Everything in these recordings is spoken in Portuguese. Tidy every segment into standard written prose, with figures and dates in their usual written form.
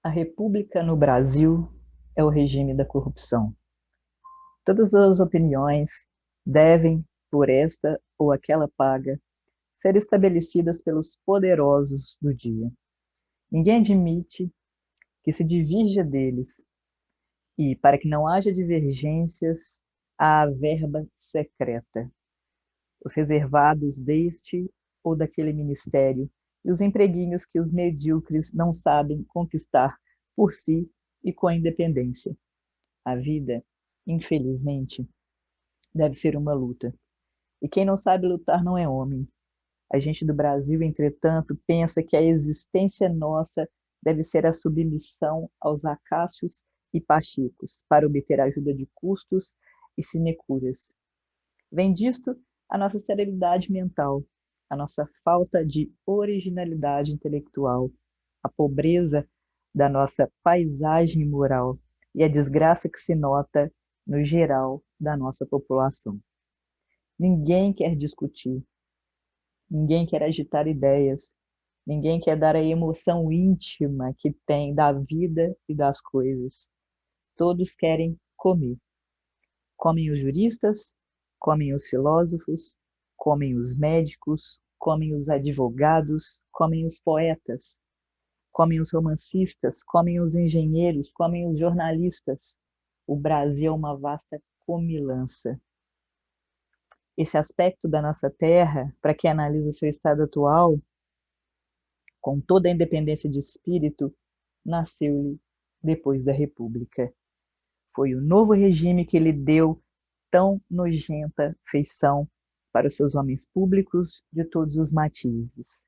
A república no Brasil é o regime da corrupção. Todas as opiniões devem, por esta ou aquela paga, ser estabelecidas pelos poderosos do dia. Ninguém admite que se divirja deles, e, para que não haja divergências, há a verba secreta, os reservados deste ou daquele ministério, e os empreguinhos que os medíocres não sabem conquistar por si e com a independência. A vida, infelizmente, deve ser uma luta. E quem não sabe lutar não é homem. A gente do Brasil, entretanto, pensa que a existência nossa deve ser a submissão aos acácios e pachicos para obter ajuda de custos e sinecuras. Vem disto a nossa esterilidade mental, a nossa falta de originalidade intelectual, a pobreza da nossa paisagem moral e a desgraça que se nota no geral da nossa população. Ninguém quer discutir, ninguém quer agitar ideias, ninguém quer dar a emoção íntima que tem da vida e das coisas. Todos querem comer. Comem os juristas, comem os filósofos, comem os médicos, comem os advogados, comem os poetas, comem os romancistas, comem os engenheiros, comem os jornalistas. O Brasil é uma vasta comilança. Esse aspecto da nossa terra, para quem analisa o seu estado atual, com toda a independência de espírito, nasceu-lhe depois da República. Foi o novo regime que lhe deu tão nojenta feição para os seus homens públicos de todos os matizes.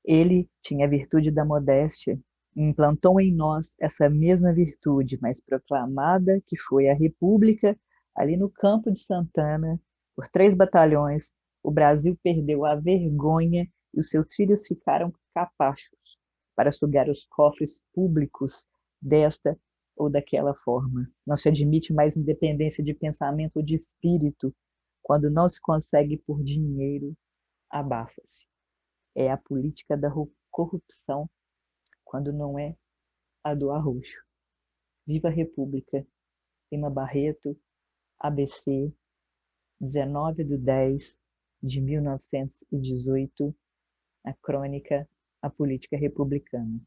Ele tinha a virtude da modéstia e implantou em nós essa mesma virtude, mais proclamada, que foi a República, ali no campo de Santana, por 3 batalhões, o Brasil perdeu a vergonha e os seus filhos ficaram capachos para sugar os cofres públicos desta ou daquela forma. Não se admite mais independência de pensamento ou de espírito. Quando não se consegue por dinheiro, abafa-se. É a política da corrupção, quando não é a do arroxo. Viva a República! Lima Barreto, ABC, 19/10/1918, a crônica A Política Republicana.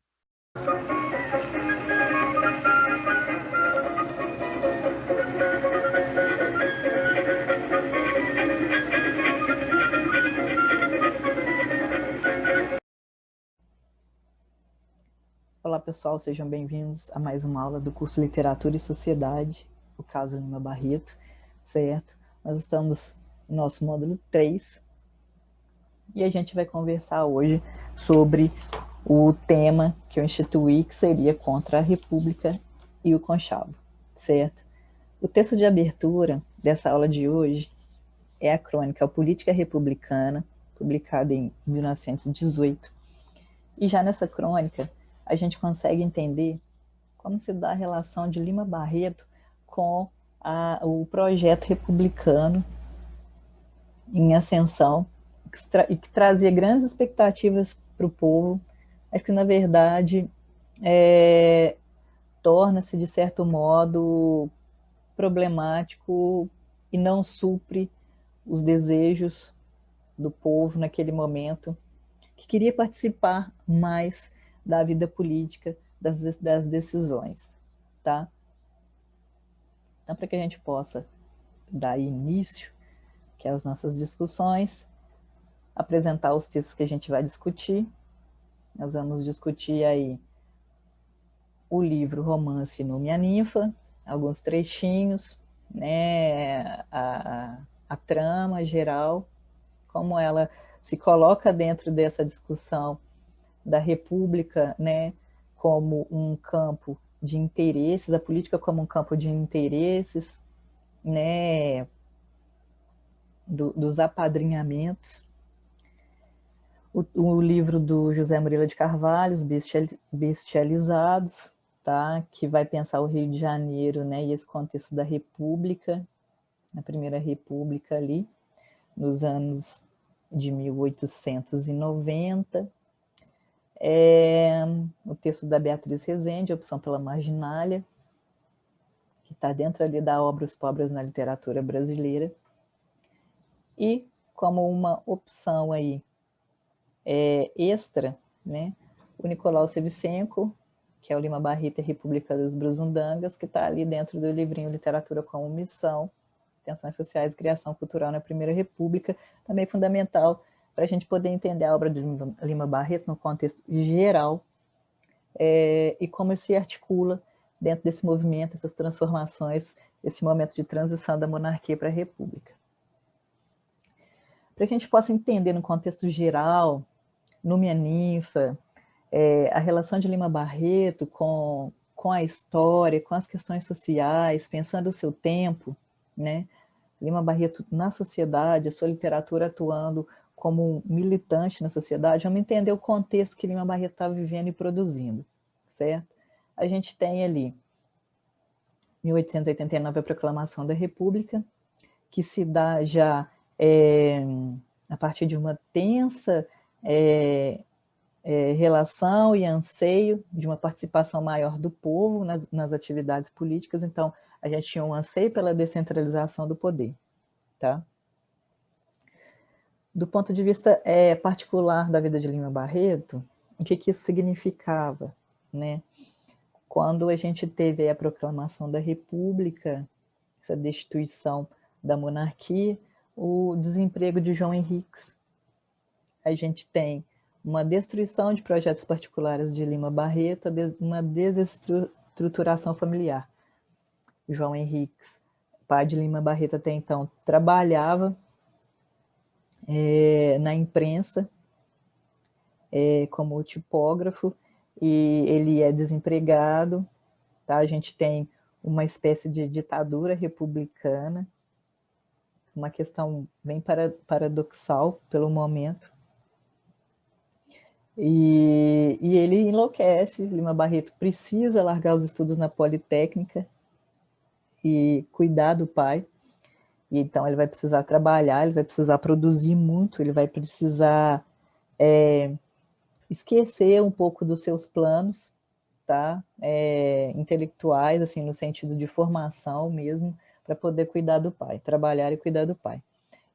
Olá pessoal, sejam bem-vindos a mais uma aula do curso Literatura e Sociedade, o caso Lima Barreto, certo? Nós estamos no nosso módulo 3 e a gente vai conversar hoje sobre o tema que eu instituí, que seria contra a República e o Conchavo, certo? O texto de abertura dessa aula de hoje é a crônica A Política Republicana, publicada em 1918, e já nessa crônica a gente consegue entender como se dá a relação de Lima Barreto com o projeto republicano em ascensão, que trazia grandes expectativas para o povo, mas que, na verdade, torna-se, de certo modo, problemático e não supre os desejos do povo naquele momento, que queria participar mais da vida política, das decisões, tá? Então, para que a gente possa dar início que às nossas discussões, apresentar os textos que a gente vai discutir, nós vamos discutir aí o livro Romance Número a Ninfa, alguns trechinhos, né, a trama geral, como ela se coloca dentro dessa discussão da República, né, como um campo de interesses, a política como um campo de interesses, né, dos apadrinhamentos. O livro do José Murilo de Carvalho, Os Bestializados, tá, que vai pensar o Rio de Janeiro, né, e esse contexto da República, a Primeira República ali, nos anos de 1890. O o texto da Beatriz Rezende, Opção pela Marginalia, que está dentro ali da obra Os Pobres na Literatura Brasileira. E como uma opção aí extra, né, o Nicolau Sevchenko, que é o Lima Barreto e a República dos Brusundangas, que está ali dentro do livrinho Literatura como Missão, Tensões Sociais e Criação Cultural na Primeira República, também fundamental para a gente poder entender a obra de Lima Barreto no contexto geral e como ele se articula dentro desse movimento, essas transformações, esse momento de transição da monarquia para a república. Para que a gente possa entender no contexto geral, Númia Ninfa, a relação de Lima Barreto com a história, com as questões sociais, pensando o seu tempo, né? Lima Barreto na sociedade, a sua literatura atuando como um militante na sociedade, vamos entender o contexto que Lima Barreto está vivendo e produzindo, certo? A gente tem ali 1889, a Proclamação da República, que se dá já a partir de uma tensa relação e anseio de uma participação maior do povo nas atividades políticas. Então, a gente tinha um anseio pela descentralização do poder, tá? Do ponto de vista particular da vida de Lima Barreto, o que isso significava, né? Quando a gente teve a proclamação da República, essa destituição da monarquia, o desemprego de João Henriques, a gente tem uma destruição de projetos particulares de Lima Barreto, uma desestruturação familiar. João Henriques, pai de Lima Barreto até então, trabalhava na imprensa como tipógrafo, e ele é desempregado, tá? A gente tem uma espécie de ditadura republicana, uma questão bem paradoxal pelo momento. E ele enlouquece, Lima Barreto precisa largar os estudos na Politécnica e cuidar do pai. E então ele vai precisar trabalhar, ele vai precisar produzir muito, ele vai precisar esquecer um pouco dos seus planos, tá? Intelectuais, assim, no sentido de formação mesmo, para poder cuidar do pai, trabalhar e cuidar do pai.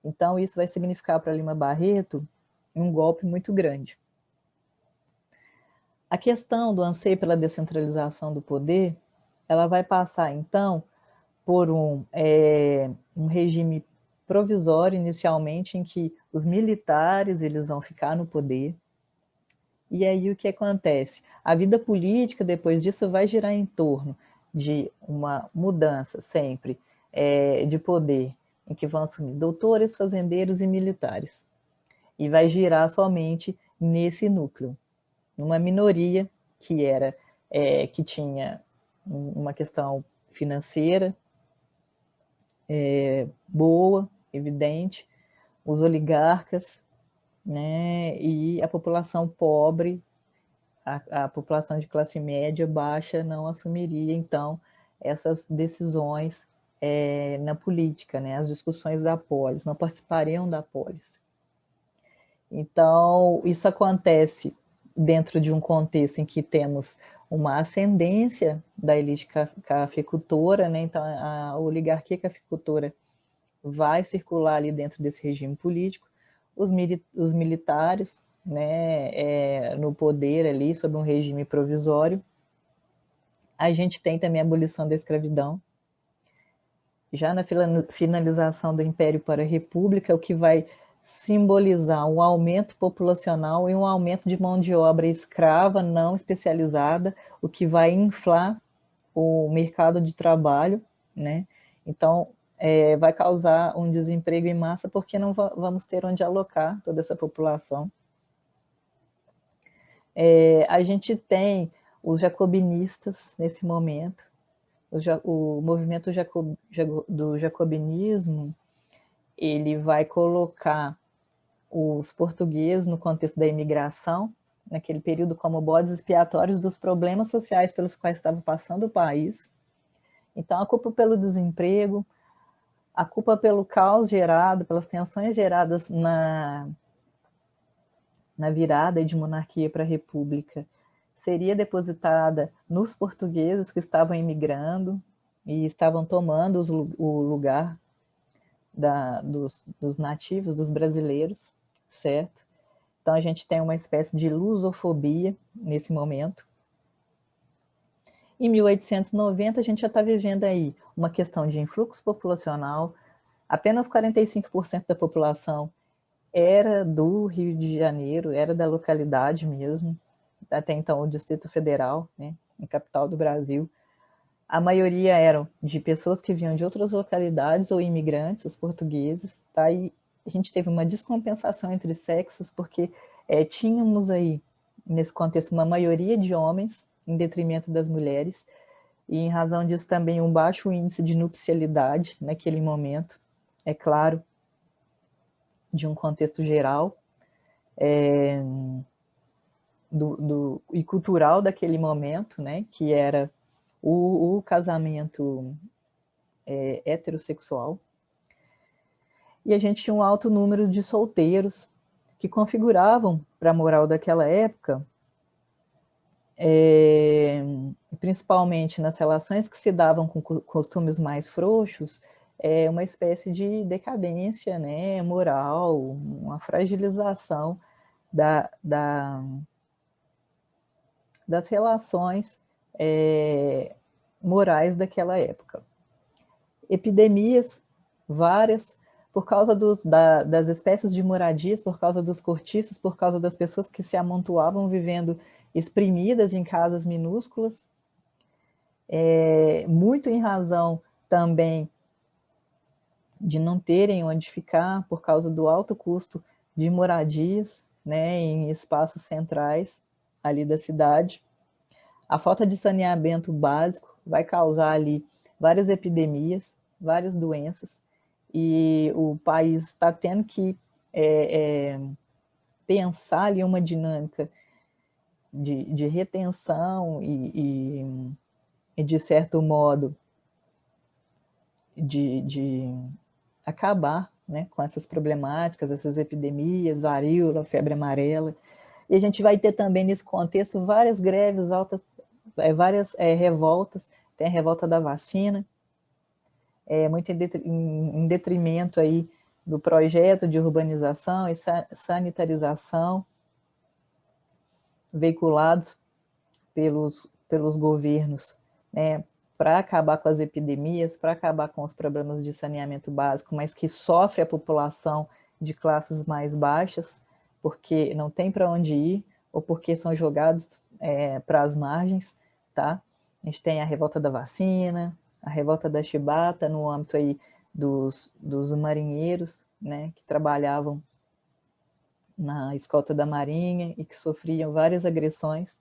Então isso vai significar para Lima Barreto um golpe muito grande. A questão do anseio pela descentralização do poder, ela vai passar, então, por um regime provisório, inicialmente, em que os militares eles vão ficar no poder. E aí o que acontece? A vida política, depois disso, vai girar em torno de uma mudança sempre de poder, em que vão assumir doutores, fazendeiros e militares. E vai girar somente nesse núcleo. Uma minoria que tinha uma questão financeira boa, evidente, os oligarcas, né, e a população pobre, a população de classe média baixa não assumiria, então, essas decisões na política, né, as discussões da polis, não participariam da polis. Então, isso acontece dentro de um contexto em que temos uma ascendência da elite cafeicultora, né? Então a oligarquia cafeicultora vai circular ali dentro desse regime político, os militares, né, no poder ali, sob um regime provisório. A gente tem também a abolição da escravidão, já na finalização do Império para a República, o que vai simbolizar um aumento populacional e um aumento de mão de obra escrava não especializada, o que vai inflar o mercado de trabalho, né? Então, vai causar um desemprego em massa, porque não vamos ter onde alocar toda essa população. A gente tem os jacobinistas nesse momento, o movimento do jacobinismo, ele vai colocar os portugueses no contexto da imigração, naquele período como bodes expiatórios dos problemas sociais pelos quais estava passando o país. Então, a culpa pelo desemprego, a culpa pelo caos gerado, pelas tensões geradas na virada de monarquia para a república, seria depositada nos portugueses que estavam imigrando e estavam tomando o lugar dos nativos, dos brasileiros, certo? Então a gente tem uma espécie de lusofobia nesse momento. Em 1890 a gente já está vivendo aí uma questão de influxo populacional, apenas 45% da população era do Rio de Janeiro, era da localidade mesmo, até então o Distrito Federal, né, a capital do Brasil. A maioria eram de pessoas que vinham de outras localidades ou imigrantes, os portugueses, tá? E a gente teve uma descompensação entre sexos, porque tínhamos aí, nesse contexto, uma maioria de homens, em detrimento das mulheres, e em razão disso também um baixo índice de nupcialidade naquele momento, é claro, de um contexto geral, e cultural daquele momento, né, que era o casamento heterossexual. E a gente tinha um alto número de solteiros que configuravam para a moral daquela época, principalmente nas relações que se davam com costumes mais frouxos, uma espécie de decadência, né, moral, uma fragilização das relações morais daquela época. Epidemias, várias, por causa das espécies de moradias, por causa dos cortiços, por causa das pessoas que se amontoavam vivendo exprimidas em casas minúsculas, muito em razão também de não terem onde ficar, por causa do alto custo de moradias, né, em espaços centrais ali da cidade. A falta de saneamento básico vai causar ali várias epidemias, várias doenças, e o país está tendo que pensar ali uma dinâmica de retenção e, de certo modo, de acabar, né, com essas problemáticas, essas epidemias, varíola, febre amarela. E a gente vai ter também nesse contexto várias greves altas, várias revoltas, tem a revolta da vacina, muito em detrimento aí do projeto de urbanização e sanitarização veiculados pelos governos, né, para acabar com as epidemias, para acabar com os problemas de saneamento básico, mas que sofre a população de classes mais baixas, porque não tem para onde ir, ou porque são jogados para as margens, tá? A gente tem a revolta da vacina, a revolta da chibata, no âmbito aí dos marinheiros, né, que trabalhavam na escolta da marinha e que sofriam várias agressões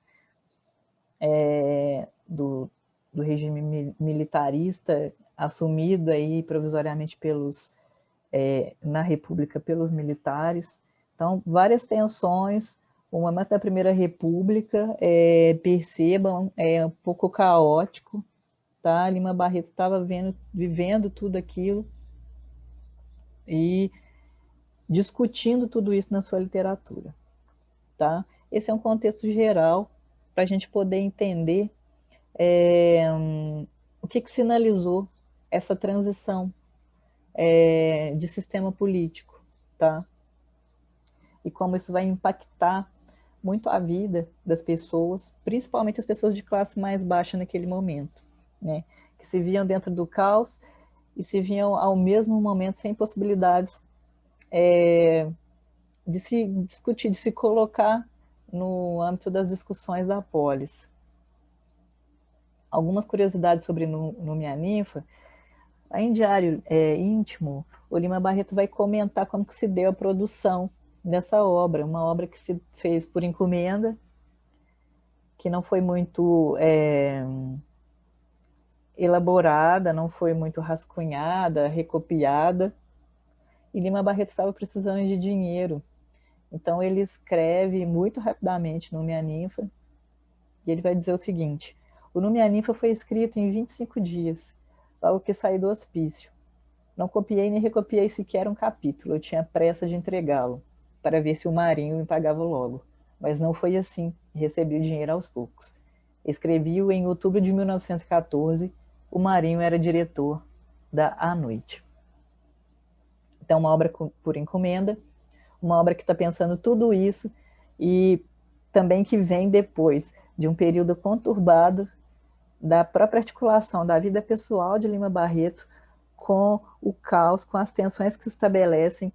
do regime militarista, assumido aí provisoriamente na República pelos militares. Então, várias tensões. O momento da Primeira República, percebam, é um pouco caótico, tá? Lima Barreto estava vivendo tudo aquilo e discutindo tudo isso na sua literatura, tá? Esse é um contexto geral para a gente poder entender o que sinalizou essa transição de sistema político, tá? E como isso vai impactar muito a vida das pessoas, principalmente as pessoas de classe mais baixa naquele momento, né? Que se viam dentro do caos e se viam ao mesmo momento sem possibilidades de se discutir, de se colocar no âmbito das discussões da polis. Algumas curiosidades sobre Nume a Ninfa. Em Diário Íntimo, o Lima Barreto vai comentar como que se deu a produção dessa obra, uma obra que se fez por encomenda, que não foi muito elaborada, não foi muito rascunhada, recopiada, e Lima Barreto estava precisando de dinheiro. Então ele escreve muito rapidamente Nume a Ninfa, e ele vai dizer o seguinte: o Nume a Ninfa foi escrito em 25 dias, logo que saí do hospício. Não copiei nem recopiei sequer um capítulo, eu tinha pressa de entregá-lo, para ver se o Marinho me pagava logo. mas não foi assim, recebi o dinheiro aos poucos. Escrevi-o em outubro de 1914, o Marinho era diretor da À Noite. Então, uma obra por encomenda, uma obra que está pensando tudo isso e também que vem depois de um período conturbado da própria articulação da vida pessoal de Lima Barreto com o caos, com as tensões que se estabelecem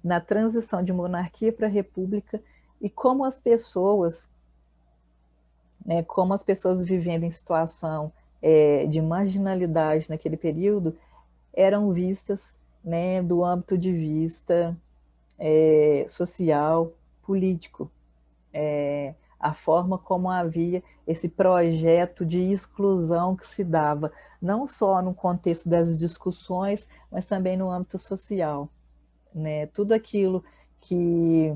na transição de monarquia para república e como as pessoas, né, como as pessoas vivendo em situação de marginalidade naquele período eram vistas, né, do âmbito de vista social, político. A forma como havia esse projeto de exclusão que se dava, não só no contexto das discussões, mas também no âmbito social. Né? Tudo aquilo que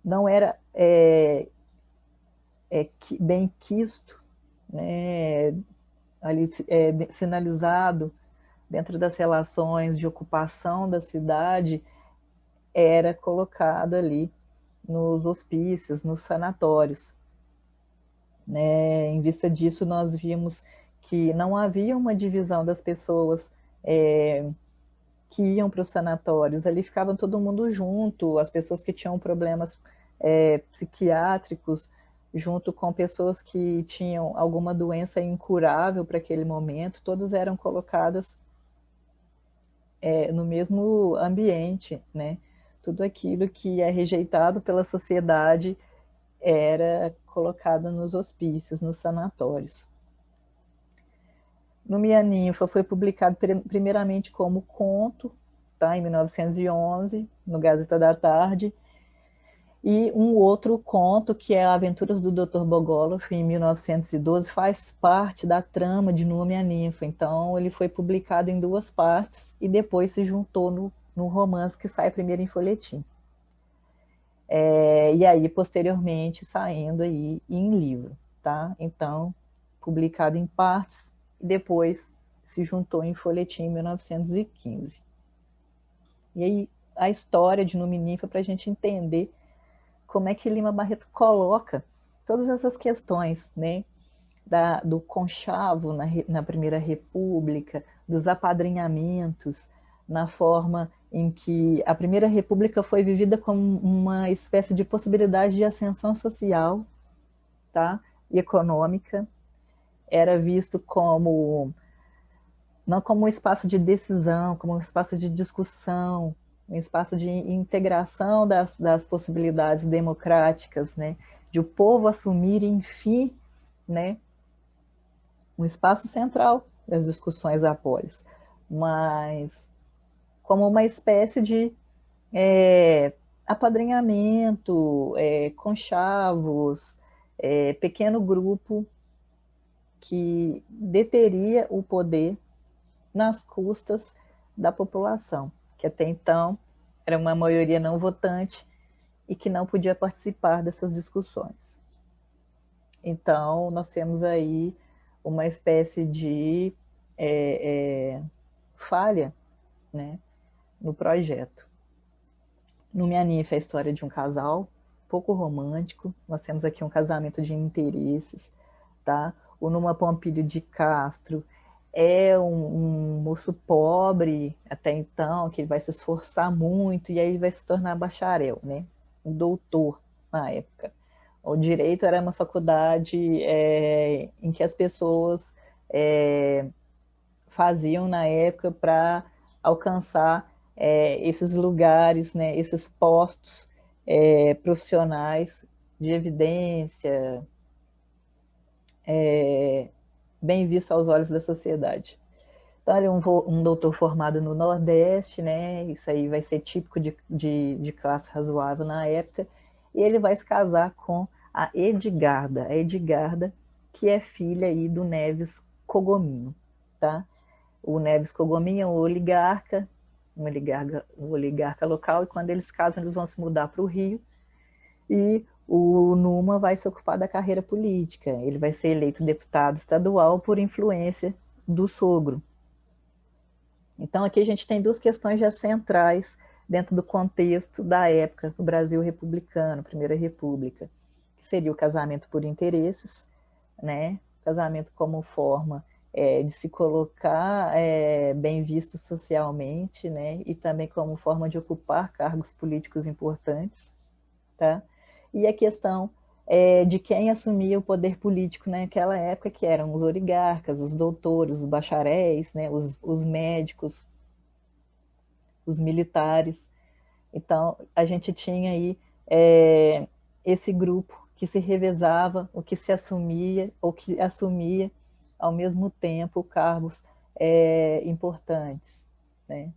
não era bem quisto, né? Ali sinalizado dentro das relações de ocupação da cidade, era colocado ali nos hospícios, nos sanatórios. Né? Em vista disso, nós vimos que não havia uma divisão das pessoas que iam para os sanatórios, ali ficavam todo mundo junto, as pessoas que tinham problemas psiquiátricos, junto com pessoas que tinham alguma doença incurável para aquele momento, todas eram colocadas no mesmo ambiente, né? Tudo aquilo que é rejeitado pela sociedade era colocado nos hospícios, nos sanatórios. No Minha Ninfa foi publicado primeiramente como conto, tá, em 1911, no Gazeta da Tarde, e um outro conto, que é Aventuras do Dr. Bogoloff, em 1912, faz parte da trama de No Minha Ninfa. Então, ele foi publicado em duas partes e depois se juntou no romance que sai primeiro em folhetim. E aí, posteriormente, saindo aí em livro, tá? Então, publicado em partes e depois se juntou em folhetim em 1915. E aí, a história de Numi Ninfa para a gente entender como é que Lima Barreto coloca todas essas questões, né? Do conchavo na Primeira República, dos apadrinhamentos, na forma em que a Primeira República foi vivida como uma espécie de possibilidade de ascensão social, tá? E econômica, era visto como não como um espaço de decisão, como um espaço de discussão, um espaço de integração das possibilidades democráticas, né? De o povo assumir, enfim, né, um espaço central das discussões da polis, mas como uma espécie de apadrinhamento, conchavos, pequeno grupo que deteria o poder nas custas da população, que até então era uma maioria não votante e que não podia participar dessas discussões. Então, nós temos aí uma espécie de falha, né, no projeto. No Minha Ninfa é a história de um casal pouco romântico, nós temos aqui um casamento de interesses, tá? O Numa Pompílio de Castro é um moço pobre até então, que ele vai se esforçar muito e aí vai se tornar bacharel, né? Um doutor na época. O direito era uma faculdade em que as pessoas faziam na época para alcançar esses lugares, né, esses postos profissionais de evidência, bem visto aos olhos da sociedade. Então, ele é um doutor formado no Nordeste, né? Isso aí vai ser típico de classe razoável na época. E ele vai se casar com a Edgarda, que é filha aí do Neves Cogominho, tá? O Neves Cogominho é um oligarca local, e quando eles casam, eles vão se mudar para o Rio, e o Numa vai se ocupar da carreira política. Ele vai ser eleito deputado estadual por influência do sogro. Então, aqui a gente tem duas questões já centrais dentro do contexto da época do Brasil republicano, Primeira República, que seria o casamento por interesses, né? Casamento como forma de se colocar bem visto socialmente, né? E também como forma de ocupar cargos políticos importantes, tá? E a questão de quem assumia o poder político naquela época, que eram os oligarcas, os doutores, os bacharéis, né? Os médicos, os militares. Então, a gente tinha aí esse grupo que se revezava, o que se assumia, ou que assumia ao mesmo tempo cargos importantes, né?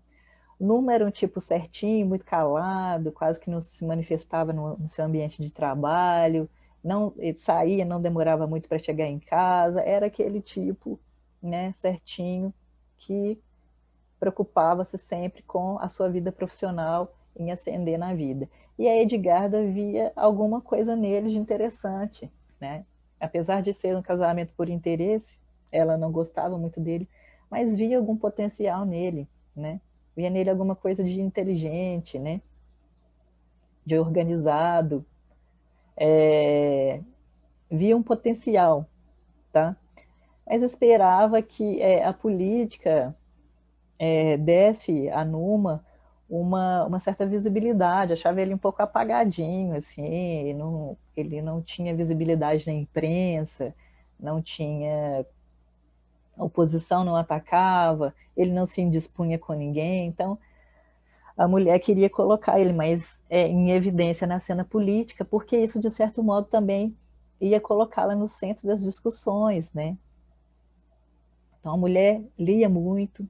Numa era um tipo certinho, muito calado, quase que não se manifestava no seu ambiente de trabalho, não saía, não demorava muito para chegar em casa, era aquele tipo, né, certinho, que preocupava-se sempre com a sua vida profissional, em ascender na vida. E a Edgarda via alguma coisa nele de interessante, né? Apesar de ser um casamento por interesse, ela não gostava muito dele, mas via algum potencial nele, né? Via nele alguma coisa de inteligente, né? De organizado, via um potencial, tá? Mas esperava que a política desse a Numa uma certa visibilidade, achava ele um pouco apagadinho, assim, ele não tinha visibilidade na imprensa, não tinha, a oposição não atacava, ele não se indispunha com ninguém, então a mulher queria colocar ele mais em evidência na cena política, porque isso, de certo modo, também ia colocá-la no centro das discussões, né? Então a mulher lia muito,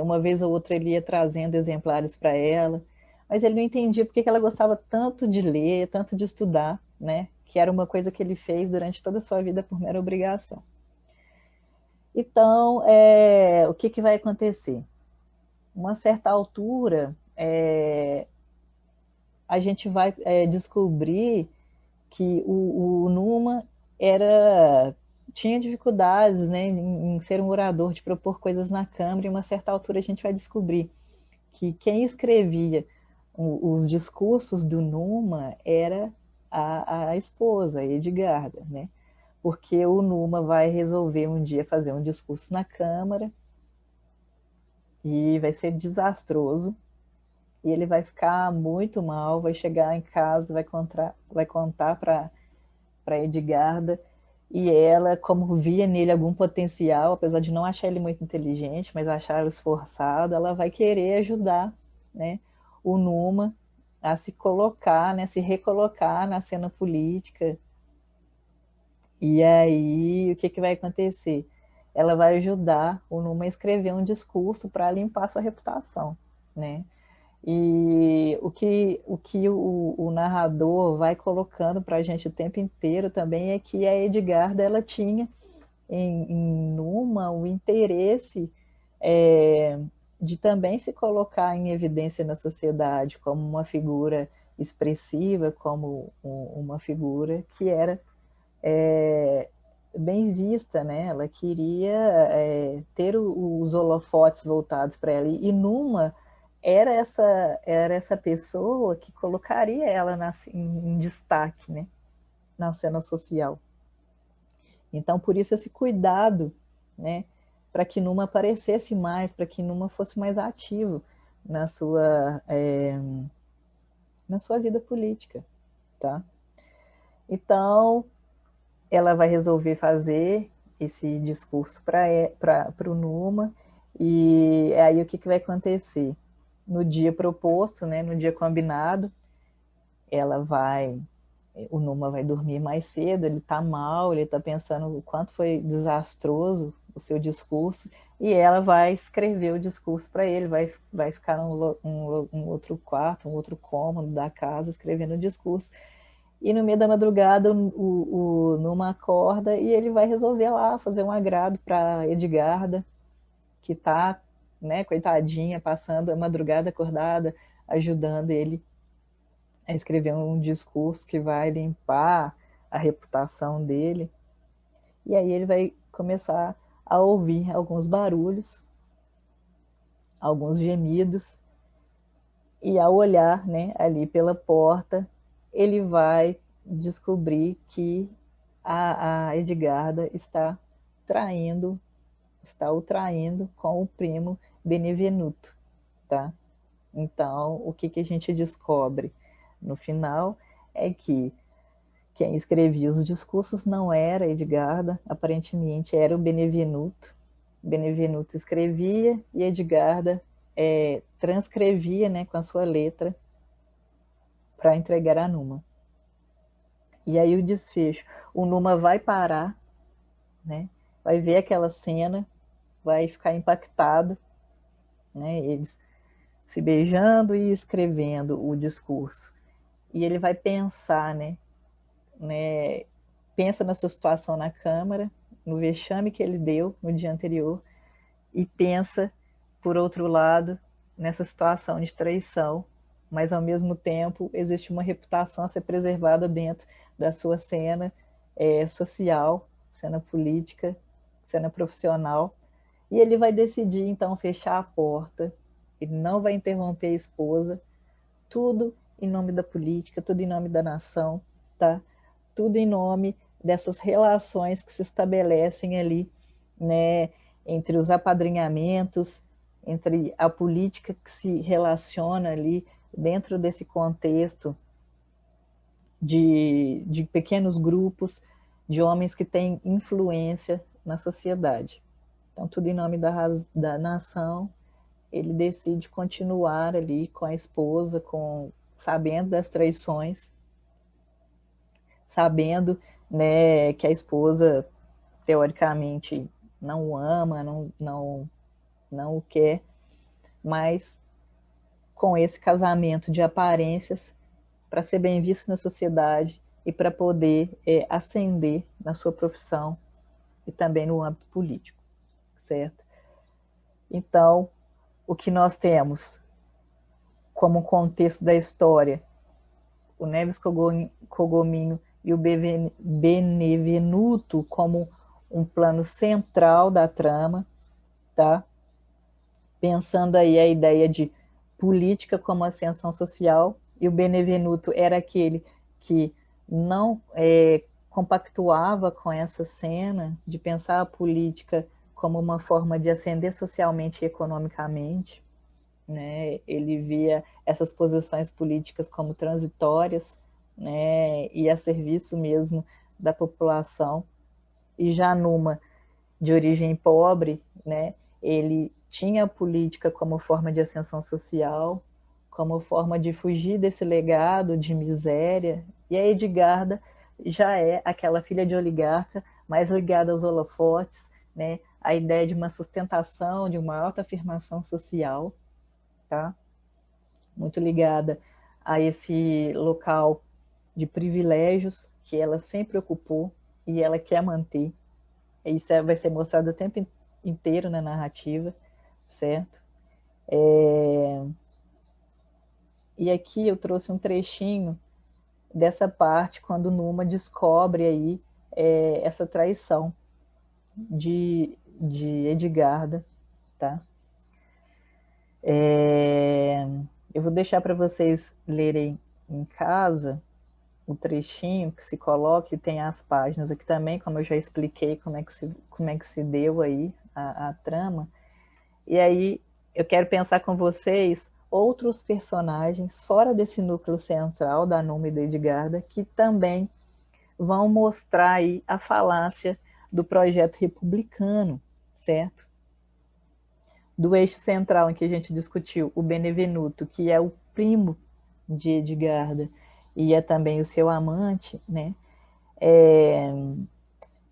uma vez ou outra ele ia trazendo exemplares para ela, mas ele não entendia porque que ela gostava tanto de ler, tanto de estudar, né? Que era uma coisa que ele fez durante toda a sua vida por mera obrigação. Então, o que, que vai acontecer? Uma certa altura, a gente vai descobrir que o Numa tinha dificuldades, né, em ser um orador, de propor coisas na Câmara, e uma certa altura a gente vai descobrir que quem escrevia os discursos do Numa era a esposa, a Edgarda, né? Porque o Numa vai resolver um dia fazer um discurso na Câmara e vai ser desastroso, e ele vai ficar muito mal, vai chegar em casa, vai contar para Edgarda, e ela, como via nele algum potencial, apesar de não achar ele muito inteligente, mas achar ele esforçado, ela vai querer ajudar, né, o Numa a se colocar, né, se recolocar na cena política. E aí, o que, que vai acontecer? Ela vai ajudar o Numa a escrever um discurso para limpar sua reputação, né? E o narrador vai colocando para a gente o tempo inteiro também é que a Edgarda, ela tinha em Numa o interesse é, de também se colocar em evidência na sociedade como uma figura expressiva, como uma figura que era é, bem vista, né? Ela queria ter os holofotes voltados para ela. E Numa era essa pessoa que colocaria ela em destaque, né? Na cena social. Então, por isso esse cuidado, né? Para que Numa aparecesse mais, para que Numa fosse mais ativo na na sua vida política, tá? Então, ela vai resolver fazer esse discurso para o Numa, e aí o que, que vai acontecer? No dia proposto, né, no dia combinado, ela vai, o Numa vai dormir mais cedo, ele está mal, ele está pensando o quanto foi desastroso o seu discurso, e ela vai escrever o discurso para ele, vai ficar um outro quarto, um outro cômodo da casa, escrevendo o discurso. E no meio da madrugada o Numa acorda e ele vai resolver lá fazer um agrado para Edgarda, que está, né, coitadinha, passando a madrugada acordada, ajudando ele a escrever um discurso que vai limpar a reputação dele. E aí ele vai começar a ouvir alguns barulhos, alguns gemidos, E ao olhar, né, ali pela porta, ele vai descobrir que a Edgarda traindo, está o traindo com o primo Benevenuto, tá? Então, o que, que a gente descobre no final é que quem escrevia os discursos não era a Edgarda, aparentemente era o Benevenuto. Benevenuto escrevia e Edgarda transcrevia, né, com a sua letra para entregar a Numa. E aí o desfecho, o Numa vai parar, né, vai ver aquela cena, vai ficar impactado, né, eles se beijando e escrevendo o discurso. E ele vai pensar, né, pensa na sua situação na Câmara, no vexame que ele deu no dia anterior, e pensa, por outro lado, nessa situação de traição, mas ao mesmo tempo existe uma reputação a ser preservada dentro da sua cena social, cena política, cena profissional, e ele vai decidir então fechar a porta, ele não vai interromper a esposa, tudo em nome da política, tudo em nome da nação, tá? Tudo em nome dessas relações que se estabelecem ali, né, entre os apadrinhamentos, entre a política que se relaciona ali dentro desse contexto de pequenos grupos de homens que têm influência na sociedade. Então, tudo em nome da nação, ele decide continuar ali com a esposa, sabendo das traições, sabendo, né, que a esposa teoricamente não o ama, não o quer, mas com esse casamento de aparências para ser bem visto na sociedade e para poder ascender na sua profissão e também no âmbito político, certo? Então, o que nós temos como contexto da história, o Neves Cogominho e o Benevenuto como um plano central da trama, tá? Pensando aí a ideia de política como ascensão social, e o Benevenuto era aquele que não compactuava com essa cena de pensar a política como uma forma de ascender socialmente e economicamente, né? Ele via essas posições políticas como transitórias, né? E a serviço mesmo da população. E já Numa, de origem pobre, né? Ele tinha a política como forma de ascensão social, como forma de fugir desse legado de miséria. E a Edgarda já é aquela filha de oligarca, mais ligada aos holofotes, né? A ideia de uma sustentação, de uma autoafirmação social, tá? Muito ligada a esse local de privilégios que ela sempre ocupou e ela quer manter. Isso vai ser mostrado o tempo inteiro na narrativa, certo? E aqui eu trouxe um trechinho dessa parte quando Numa descobre aí essa traição de Edgarda, tá? Eu vou deixar para vocês lerem em casa um trechinho que se coloca e tem as páginas aqui também, como eu já expliquei como é que se deu aí a trama. E aí eu quero pensar com vocês outros personagens fora desse núcleo central da Numa e da Edgarda que também vão mostrar aí a falácia do projeto republicano, certo? Do eixo central em que a gente discutiu, o Benevenuto, que é o primo de Edgarda e é também o seu amante, né?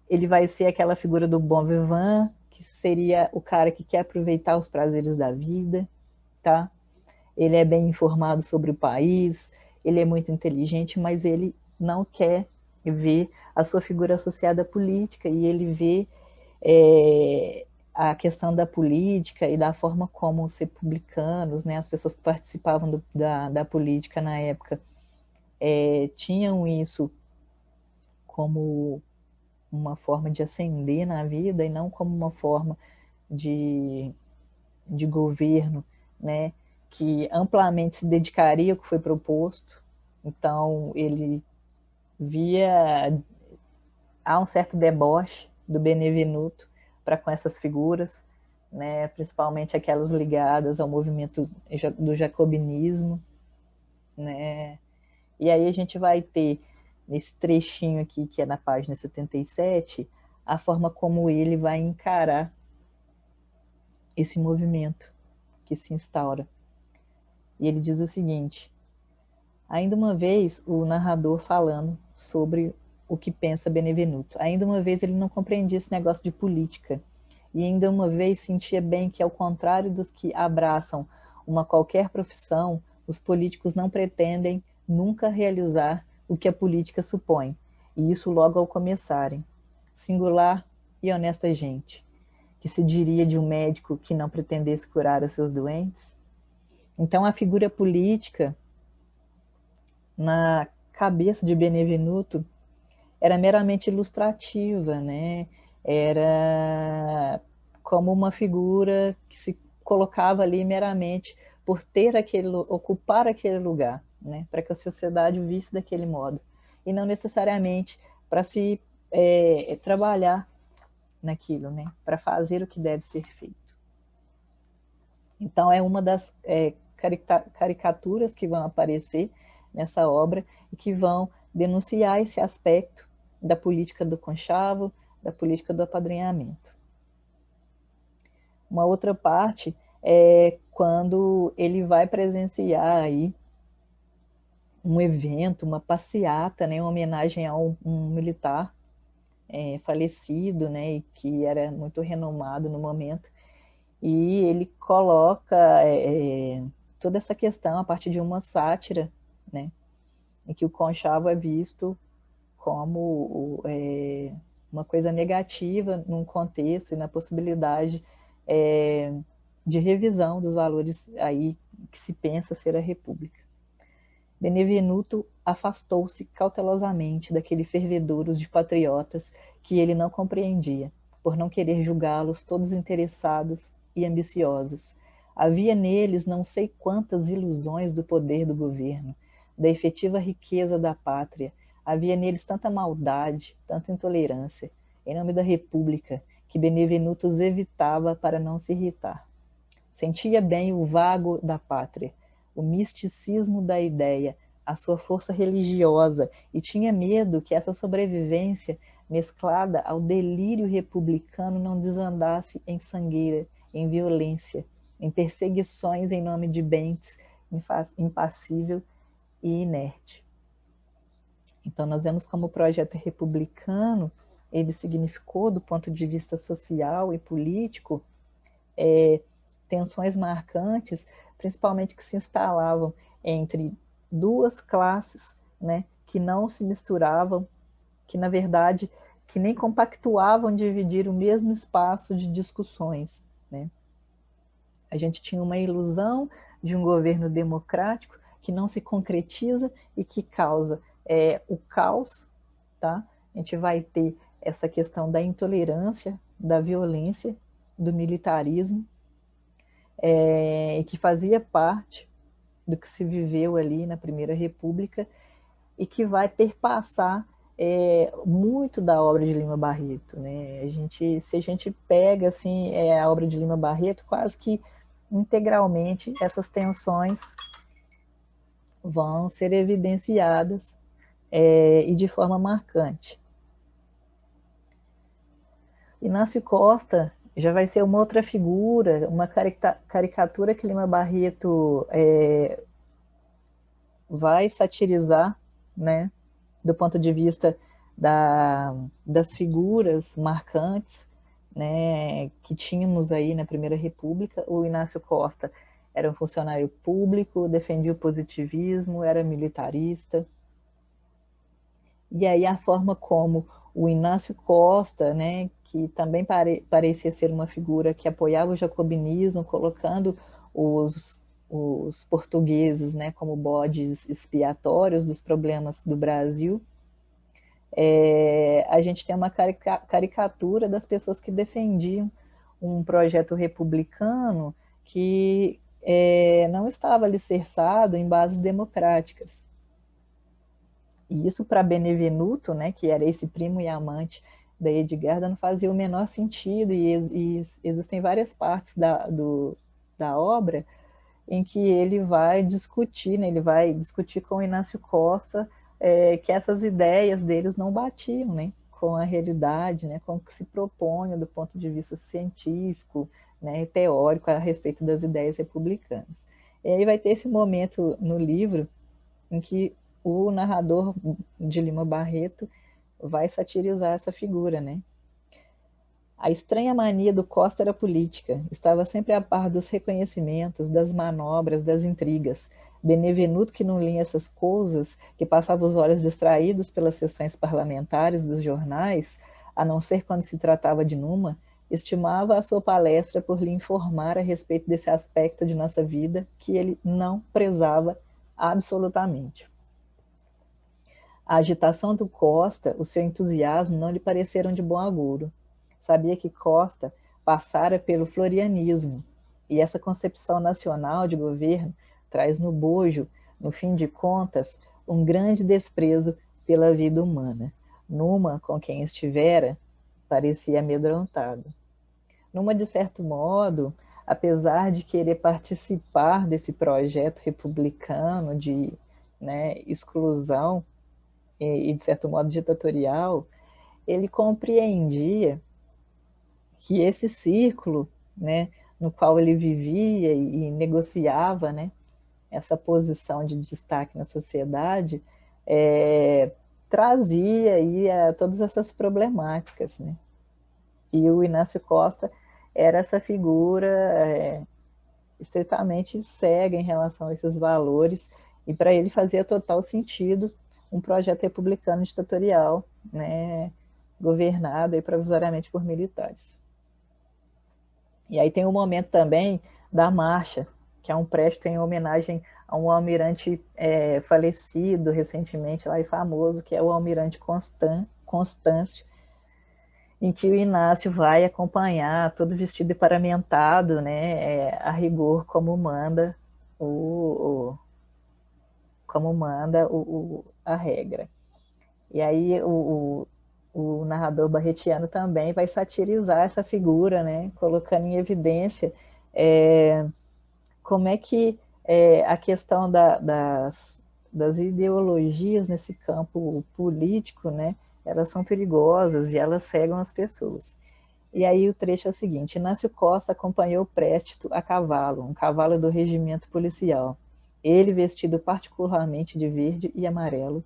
Ele vai ser aquela figura do bon vivant, que seria o cara que quer aproveitar os prazeres da vida, tá? Ele é bem informado sobre o país, ele é muito inteligente, mas ele não quer ver a sua figura associada à política, e ele vê a questão da política e da forma como os republicanos, né, as pessoas que participavam da política na época, tinham isso como uma forma de ascender na vida e não como uma forma de, de governo, né, que amplamente se dedicaria ao que foi proposto. Então, ele via há um certo deboche do Benevenuto para com essas figuras, né, principalmente aquelas ligadas ao movimento do jacobinismo, né? E aí a gente vai ter, nesse trechinho aqui, que é na página 77, a forma como ele vai encarar esse movimento que se instaura. E ele diz o seguinte: ainda uma vez o narrador falando sobre o que pensa Benevenuto. Ainda uma vez ele não compreendia esse negócio de política. E ainda uma vez sentia bem que, ao contrário dos que abraçam uma qualquer profissão, os políticos não pretendem nunca realizar o que a política supõe, e isso logo ao começarem. Singular e honesta gente, que se diria de um médico que não pretendesse curar os seus doentes. Então a figura política, na cabeça de Benevenuto, era meramente ilustrativa, né? Era como uma figura que se colocava ali meramente por ter ocupar aquele lugar, né? Para que a sociedade o visse daquele modo, e não necessariamente para se trabalhar naquilo, né? Para fazer o que deve ser feito. Então é uma das caricaturas que vão aparecer nessa obra e que vão denunciar esse aspecto da política do conchavo, da política do apadrinhamento. Uma outra parte é quando ele vai presenciar aí um evento, uma passeata, né, uma homenagem a um militar falecido, né, e que era muito renomado no momento, e ele coloca toda essa questão a partir de uma sátira, né, em que o conchavo é visto como uma coisa negativa num contexto e na possibilidade de revisão dos valores aí que se pensa ser a República. Benevenuto afastou-se cautelosamente daquele fervedouro de patriotas que ele não compreendia, por não querer julgá-los todos interessados e ambiciosos. Havia neles não sei quantas ilusões do poder do governo, da efetiva riqueza da pátria. Havia neles tanta maldade, tanta intolerância, em nome da República, que Benevenuto os evitava para não se irritar. Sentia bem o vago da pátria, o misticismo da ideia, a sua força religiosa, e tinha medo que essa sobrevivência, mesclada ao delírio republicano, não desandasse em sangueira, em violência, em perseguições em nome de bens, impassível e inerte. Então nós vemos como o projeto republicano, ele significou, do ponto de vista social e político, tensões marcantes, principalmente que se instalavam entre duas classes, né, que não se misturavam, que na verdade que nem compactuavam dividir o mesmo espaço de discussões, né? A gente tinha uma ilusão de um governo democrático que não se concretiza e que causa o caos, tá? A gente vai ter essa questão da intolerância, da violência, do militarismo, e que fazia parte do que se viveu ali na Primeira República e que vai perpassar muito da obra de Lima Barreto, né? Se a gente pega assim, a obra de Lima Barreto, quase que integralmente essas tensões vão ser evidenciadas e de forma marcante. Inácio Costa já vai ser uma outra figura, uma caricatura que Lima Barreto vai satirizar, né, do ponto de vista das figuras marcantes, né, que tínhamos aí na Primeira República. O Inácio Costa era um funcionário público, defendia o positivismo, era militarista. E aí a forma como o Inácio Costa, né, que também parecia ser uma figura que apoiava o jacobinismo, colocando os portugueses, né, como bodes expiatórios dos problemas do Brasil, a gente tem uma caricatura das pessoas que defendiam um projeto republicano que não estava alicerçado em bases democráticas. E isso para Benevenuto, né, que era esse primo e amante da Edgarda, não fazia o menor sentido, e existem várias partes da obra em que ele vai discutir, né, ele vai discutir com o Inácio Costa que essas ideias deles não batiam, né, com a realidade, né, com o que se propõe do ponto de vista científico, né, teórico a respeito das ideias republicanas. E aí vai ter esse momento no livro em que o narrador de Lima Barreto vai satirizar essa figura, né? A estranha mania do Costa era política, estava sempre a par dos reconhecimentos, das manobras, das intrigas. Benevenuto, que não lia essas coisas, que passava os olhos distraídos pelas sessões parlamentares dos jornais, a não ser quando se tratava de Numa, estimava a sua palestra por lhe informar a respeito desse aspecto de nossa vida que ele não prezava absolutamente. A agitação do Costa, o seu entusiasmo não lhe pareceram de bom agouro. Sabia que Costa passara pelo florianismo, e essa concepção nacional de governo traz no bojo, no fim de contas, um grande desprezo pela vida humana. Numa, com quem estivera, parecia amedrontado. Numa, de certo modo, apesar de querer participar desse projeto republicano de, né, exclusão e, de certo modo, ditatorial, ele compreendia que esse círculo, né, no qual ele vivia e negociava, né, essa posição de destaque na sociedade, trazia aí todas essas problemáticas, né? E o Inácio Costa era essa figura estritamente cega em relação a esses valores, e para ele fazia total sentido um projeto republicano ditatorial, né, governado aí provisoriamente por militares. E aí tem o momento também da marcha, que é um préstimo em homenagem a um almirante falecido recentemente lá e famoso, que é o almirante Constâncio, em que o Inácio vai acompanhar, todo vestido e paramentado, né, a rigor, como manda a regra. E aí o narrador barretiano também vai satirizar essa figura, né, colocando em evidência como é que a questão das ideologias nesse campo político, né, elas são perigosas e elas cegam as pessoas. E aí o trecho é o seguinte: Inácio Costa acompanhou Préstito a cavalo, um cavalo do regimento policial. Ele vestido particularmente de verde e amarelo,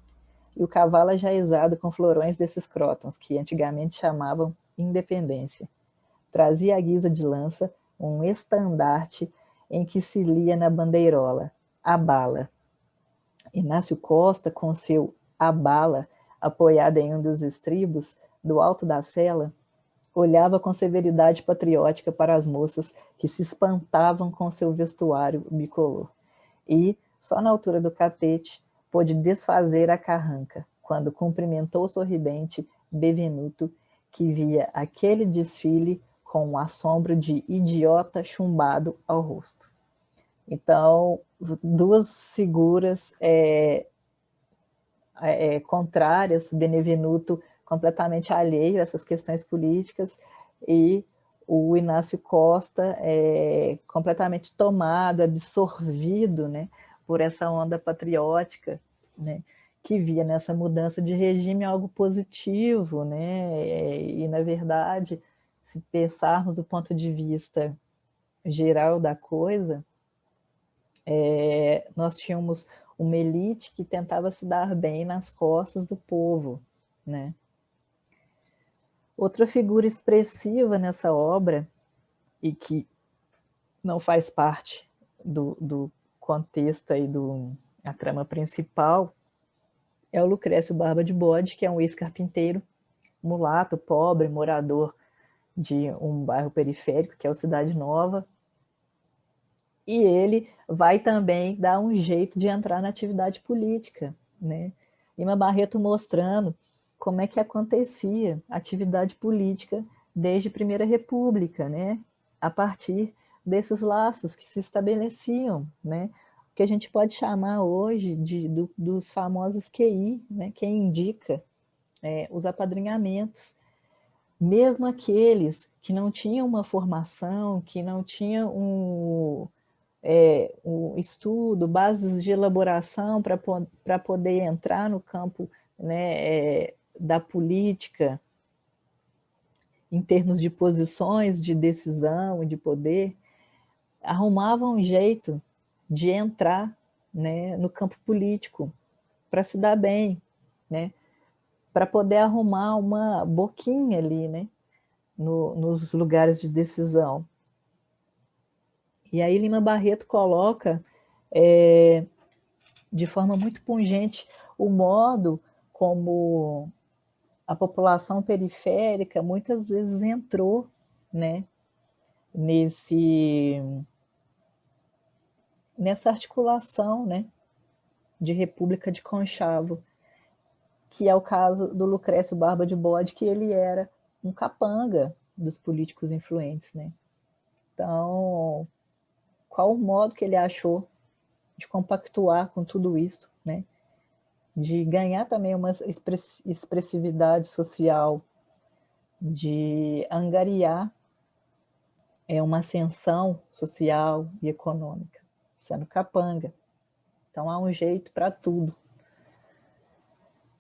e o cavalo ajaezado com florões desses crótons, que antigamente chamavam Independência. Trazia à guisa de lança um estandarte em que se lia na bandeirola, a bala. Inácio Costa, com seu a bala, apoiado em um dos estribos, do alto da cela, olhava com severidade patriótica para as moças que se espantavam com seu vestuário bicolor. E, só na altura do catete, pôde desfazer a carranca, quando cumprimentou sorridente Bevenuto, que via aquele desfile com um assombro de idiota chumbado ao rosto. Então, duas figuras contrárias, Benevenuto completamente alheio a essas questões políticas e o Inácio Costa completamente tomado, absorvido, né, por essa onda patriótica, né, que via nessa mudança de regime algo positivo, né, e na verdade, se pensarmos do ponto de vista geral da coisa, nós tínhamos uma elite que tentava se dar bem nas costas do povo, né? Outra figura expressiva nessa obra, e que não faz parte do contexto aí a trama principal, é o Lucrécio Barba de Bode, que é um ex-carpinteiro, mulato, pobre, morador de um bairro periférico, que é o Cidade Nova, e ele vai também dar um jeito de entrar na atividade política, né? Lima Barreto mostrando como é que acontecia a atividade política desde a Primeira República, né? A partir desses laços que se estabeleciam, né? Que a gente pode chamar hoje dos famosos QI, né? Quem indica os apadrinhamentos. Mesmo aqueles que não tinham uma formação, que não tinham um estudo, bases de elaboração para poder entrar no campo, né, da política, em termos de posições de decisão e de poder, arrumavam um jeito de entrar, né, no campo político para se dar bem, né, para poder arrumar uma boquinha ali, né, nos lugares de decisão. E aí Lima Barreto coloca de forma muito pungente o modo como a população periférica muitas vezes entrou, né, nessa articulação, né, de República de Conchavo, que é o caso do Lucrécio Barba de Bode, que ele era um capanga dos políticos influentes, né? Então, qual o modo que ele achou de compactuar com tudo isso, né? De ganhar também uma expressividade social, de angariar uma ascensão social e econômica, sendo capanga. Então há um jeito para tudo.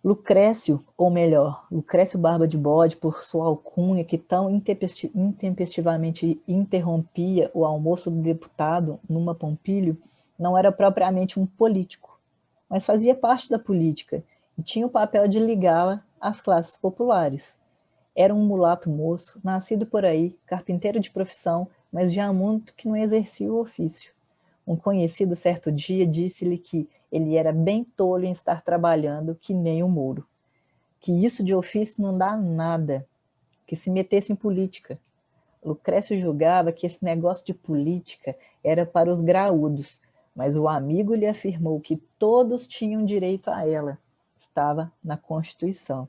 Lucrécio, ou melhor, Lucrécio Barba de Bode, por sua alcunha que tão intempestivamente interrompia o almoço do deputado numa Pompílio, não era propriamente um político, mas fazia parte da política e tinha o papel de ligá-la às classes populares. Era um mulato moço, nascido por aí, carpinteiro de profissão, mas já há muito que não exercia o ofício. Um conhecido certo dia disse-lhe que ele era bem tolo em estar trabalhando que nem o Mouro, que isso de ofício não dá nada, que se metesse em política. Lucrécio julgava que esse negócio de política era para os graúdos, mas o amigo lhe afirmou que todos tinham direito a ela. Estava na Constituição.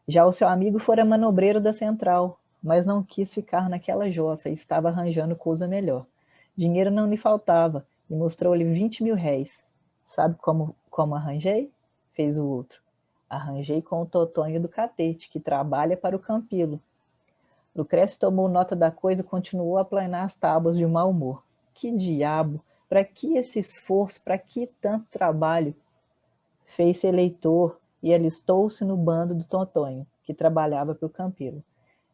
Já o seu amigo fora manobreiro da central, mas não quis ficar naquela jossa e estava arranjando coisa melhor. Dinheiro não lhe faltava e mostrou-lhe 20.000 réis. Sabe como arranjei? Fez o outro. Arranjei com o Totonho do Catete, que trabalha para o Campilo. Lucrécio tomou nota da coisa e continuou a planar as tábuas de mau humor. Que diabo! Para que esse esforço? Para que tanto trabalho? Fez-se eleitor e alistou-se no bando do Totonho, que trabalhava para o Campilo.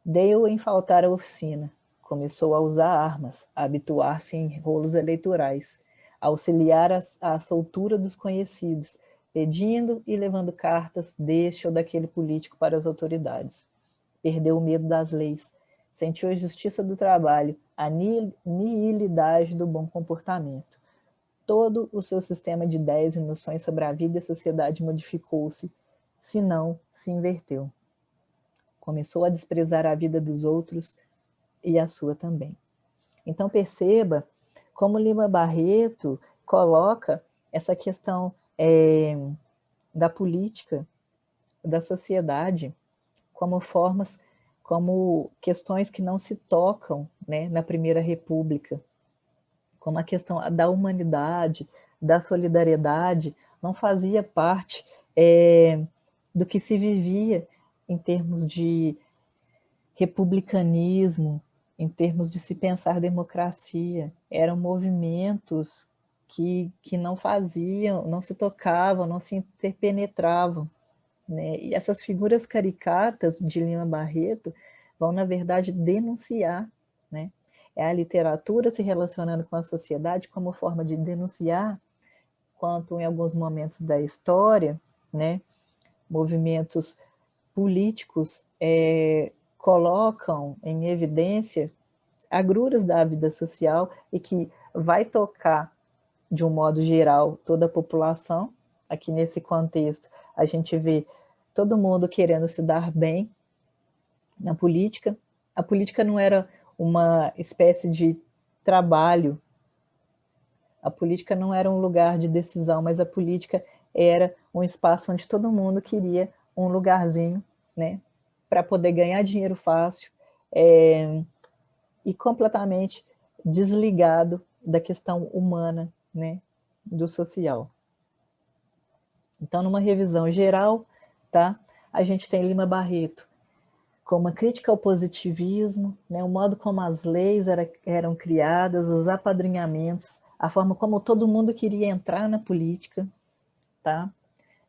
Deu em faltar a oficina. Começou a usar armas, a habituar-se em rolos eleitorais, a auxiliar a soltura dos conhecidos, pedindo e levando cartas deste ou daquele político para as autoridades. Perdeu o medo das leis, sentiu a justiça do trabalho, a nihilidade do bom comportamento. Todo o seu sistema de ideias e noções sobre a vida e a sociedade modificou-se, se não se inverteu. Começou a desprezar a vida dos outros e a sua também. Então perceba como Lima Barreto coloca essa questão da política, da sociedade, como formas, como questões que não se tocam, né, na Primeira República, como a questão da humanidade, da solidariedade, não fazia parte do que se vivia em termos de republicanismo, em termos de se pensar democracia. Eram movimentos que não faziam, não se tocavam, não se interpenetravam, né? E essas figuras caricatas de Lima Barreto vão, na verdade, denunciar, né? É a literatura se relacionando com a sociedade como forma de denunciar, quanto em alguns momentos da história, né, movimentos políticos colocam em evidência agruras da vida social e que vai tocar, de um modo geral, toda a população. Aqui nesse contexto, a gente vê todo mundo querendo se dar bem na política. A política não era uma espécie de trabalho, a política não era um lugar de decisão, mas a política era um espaço onde todo mundo queria um lugarzinho, né, para poder ganhar dinheiro fácil e completamente desligado da questão humana, né, do social. Então, numa revisão geral, tá, a gente tem Lima Barreto com uma crítica ao positivismo, né, o modo como as leis eram criadas, os apadrinhamentos, a forma como todo mundo queria entrar na política, tá?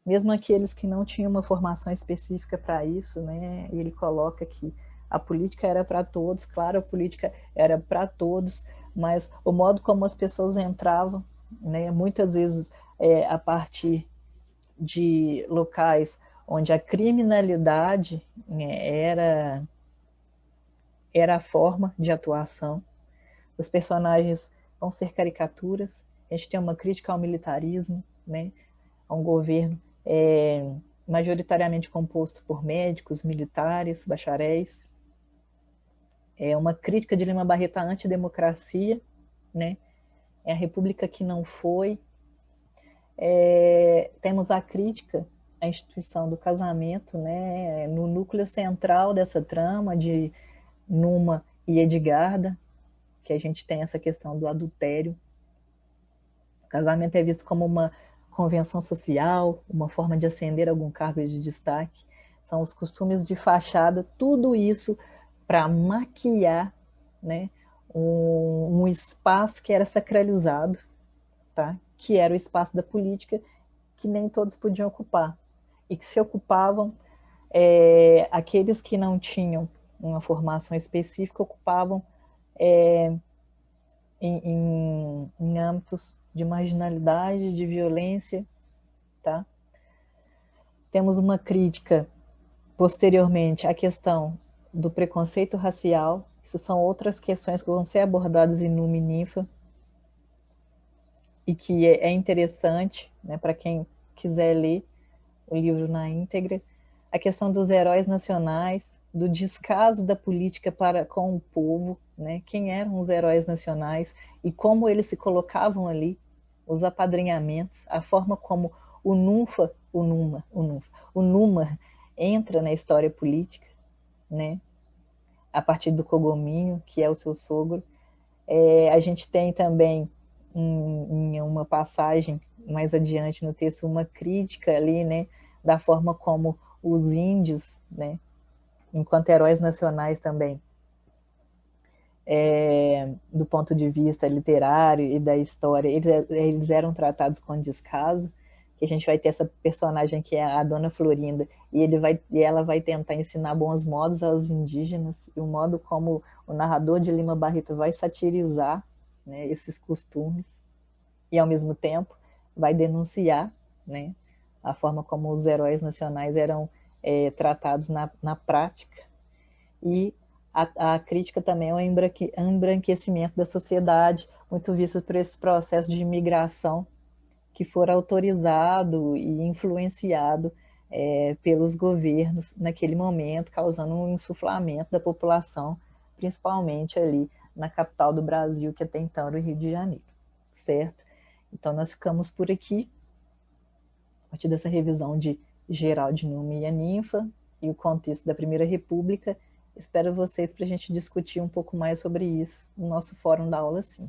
Mesmo aqueles que não tinham uma formação específica para isso, né, ele coloca que a política era para todos, claro, a política era para todos, mas o modo como as pessoas entravam, né, muitas vezes a partir de locais onde a criminalidade, né, era a forma de atuação. Os personagens vão ser caricaturas, a gente tem uma crítica ao militarismo, né, a um governo majoritariamente composto por médicos, militares, bacharéis. É uma crítica de Lima Barreto à antidemocracia, né? É a república que não foi. Temos a crítica à instituição do casamento, né? No núcleo central dessa trama de Numa e Edgarda, que a gente tem essa questão do adultério. O casamento é visto como uma convenção social, uma forma de ascender algum cargo de destaque. São os costumes de fachada, tudo isso para maquiar, né, um espaço que era sacralizado, tá? Que era o espaço da política, que nem todos podiam ocupar. E que se ocupavam, aqueles que não tinham uma formação específica ocupavam em âmbitos de marginalidade, de violência, tá? Temos uma crítica, posteriormente, à questão do preconceito racial. Isso são outras questões que vão ser abordadas em Numa e Ninfa, e que é interessante, né, para quem quiser ler o livro na íntegra. A questão dos heróis nacionais, do descaso da política para com o povo, né? Quem eram os heróis nacionais e como eles se colocavam ali, os apadrinhamentos, a forma como o Numa entra na história política, né? A partir do Cogominho, que é o seu sogro. A gente tem também em uma passagem mais adiante no texto uma crítica ali, né, da forma como os índios, né, enquanto heróis nacionais também, do ponto de vista literário e da história, eles eram tratados com descaso. Que a gente vai ter essa personagem que é a Dona Florinda, e ela vai tentar ensinar bons modos aos indígenas, e o modo como o narrador de Lima Barreto vai satirizar, né, esses costumes, e ao mesmo tempo vai denunciar, né, a forma como os heróis nacionais eram tratados na prática. E a crítica também ao embranquecimento da sociedade, muito visto por esse processo de imigração que for autorizado e influenciado pelos governos naquele momento, causando um insuflamento da população, principalmente ali na capital do Brasil, que até então era o Rio de Janeiro, certo? Então nós ficamos por aqui, a partir dessa revisão de geral de Numa e a Ninfa e o contexto da Primeira República. Espero vocês para a gente discutir um pouco mais sobre isso no nosso fórum da aula 5.